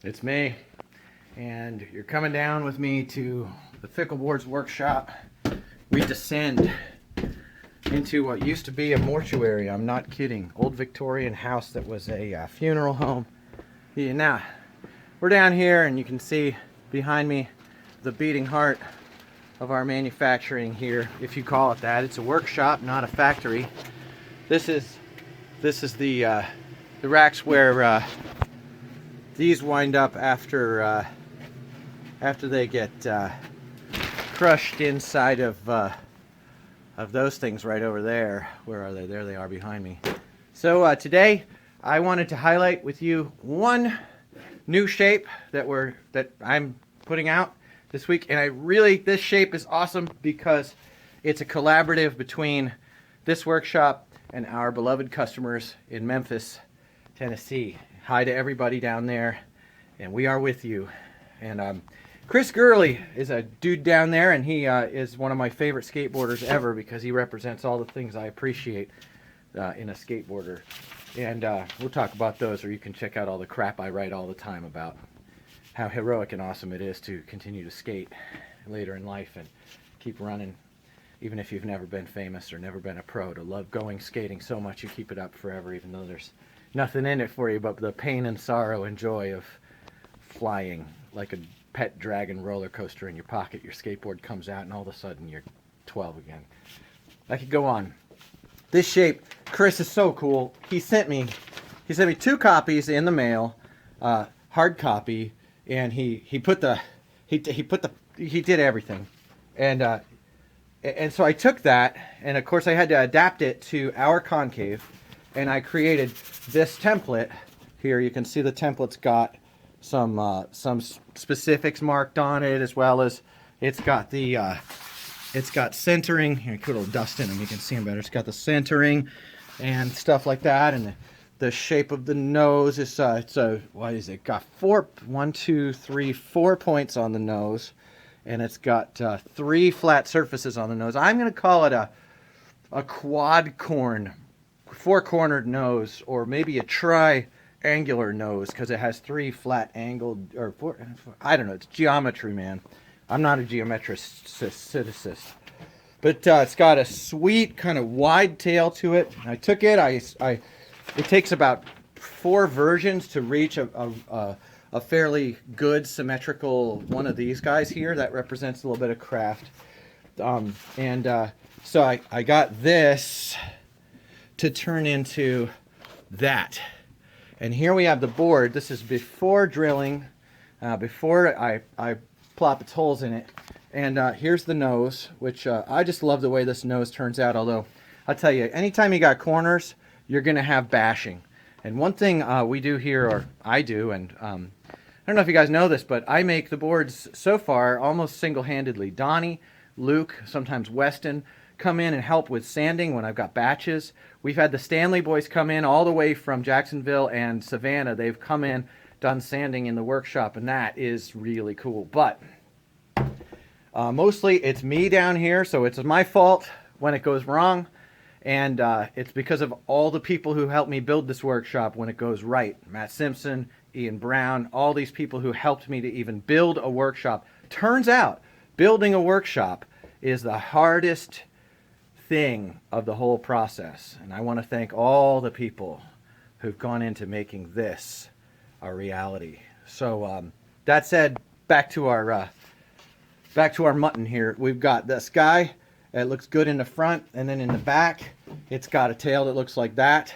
It's me, and you're coming down with me to the Fickleboards workshop. We descend into what used to be a mortuary. I'm not kidding. Old Victorian house that was a funeral home. Yeah, now, we're down here, and you can see behind me the beating heart of our manufacturing here, if you call it that. It's a workshop, not a factory. This is the racks where these wind up after they get crushed inside of those things right over there. Where are they? There they are behind me. So today I wanted to highlight with you one new shape that I'm putting out this week, and this shape is awesome because it's a collaborative between this workshop and our beloved customers in Memphis, Tennessee. Hi to everybody down there, and we are with you. And Chris Gurley is a dude down there, and he is one of my favorite skateboarders ever because he represents all the things I appreciate in a skateboarder. And we'll talk about those, or you can check out all the crap I write all the time about how heroic and awesome it is to continue to skate later in life and keep running, even if you've never been famous or never been a pro, to love going skating so much you keep it up forever, even though there's nothing in it for you but the pain and sorrow and joy of flying like a pet dragon roller coaster in your pocket. Your skateboard comes out and all of a sudden you're 12 again. I could go on. This shape, Chris is so cool. He sent me 2 copies in the mail, hard copy, and he did everything. And so I took that, and of course I had to adapt it to our concave, and I created this template here. You can see the template's got some specifics marked on it, as well as it's got centering. Here, put a little dust in them, you can see them better. It's got the centering and stuff like that, and the shape of the nose is what is it? Got 4 points on the nose, and it's got 3 flat surfaces on the nose. I'm going to call it a quad corn, 4-cornered nose, or maybe a triangular nose, because it has 3 flat angled, or 4, I don't know, it's geometry, man. I'm not a geometricist. But it's got a sweet kind of wide tail to it. I took it, it takes about 4 versions to reach a fairly good symmetrical one of these guys here. That represents a little bit of craft. So I got this to turn into that. And here we have the board. This is before drilling, before I plop its holes in it. And here's the nose, which I just love the way this nose turns out. Although, I'll tell you, anytime you got corners, you're going to have bashing. And one thing we do here, or I do, and I don't know if you guys know this, but I make the boards so far almost single-handedly. Donnie, Luke, sometimes Weston come in and help with sanding when I've got batches. We've had the Stanley boys come in all the way from Jacksonville and Savannah. They've come in, done sanding in the workshop, and that is really cool. But mostly it's me down here, so it's my fault when it goes wrong. And it's because of all the people who helped me build this workshop when it goes right. Matt Simpson, Ian Brown, all these people who helped me to even build a workshop. Turns out, building a workshop is the hardest thing of the whole process. And I want to thank all the people who've gone into making this a reality. So that said, back to our mutton here. We've got this guy. It looks good in the front, and then in the back, it's got a tail that looks like that,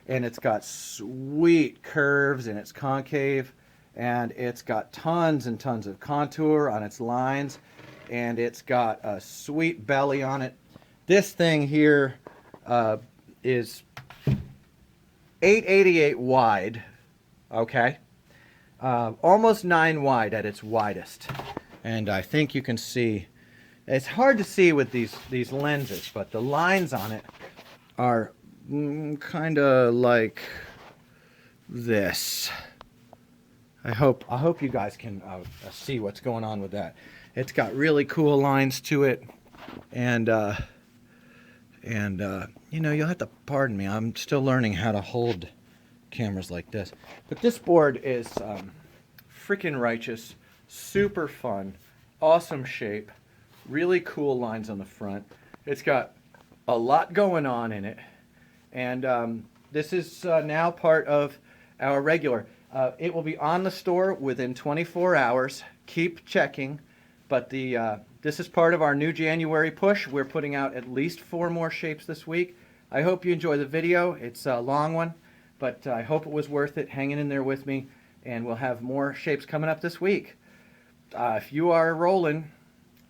and it's got sweet curves, and it's concave, and it's got tons and tons of contour on its lines, and it's got a sweet belly on it. This thing here is 888 wide, okay, almost 9 wide at its widest, and I think you can see. It's hard to see with these lenses, but the lines on it are kind of like this. I hope you guys can see what's going on with that. It's got really cool lines to it, and you know, you'll have to pardon me. I'm still learning how to hold cameras like this. But this board is freaking righteous, super fun, awesome shape, really cool lines on the front. It's got a lot going on in it, and this is now part of our regular. It will be on the store within 24 hours. Keep checking, but this is part of our new January push. We're putting out at least 4 more shapes this week. I hope you enjoy the video. It's a long one, but I hope it was worth it hanging in there with me, and we'll have more shapes coming up this week. If you are rolling,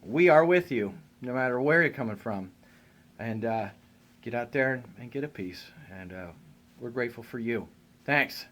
we are with you, no matter where you're coming from. And get out there and get a piece. And we're grateful for you. Thanks.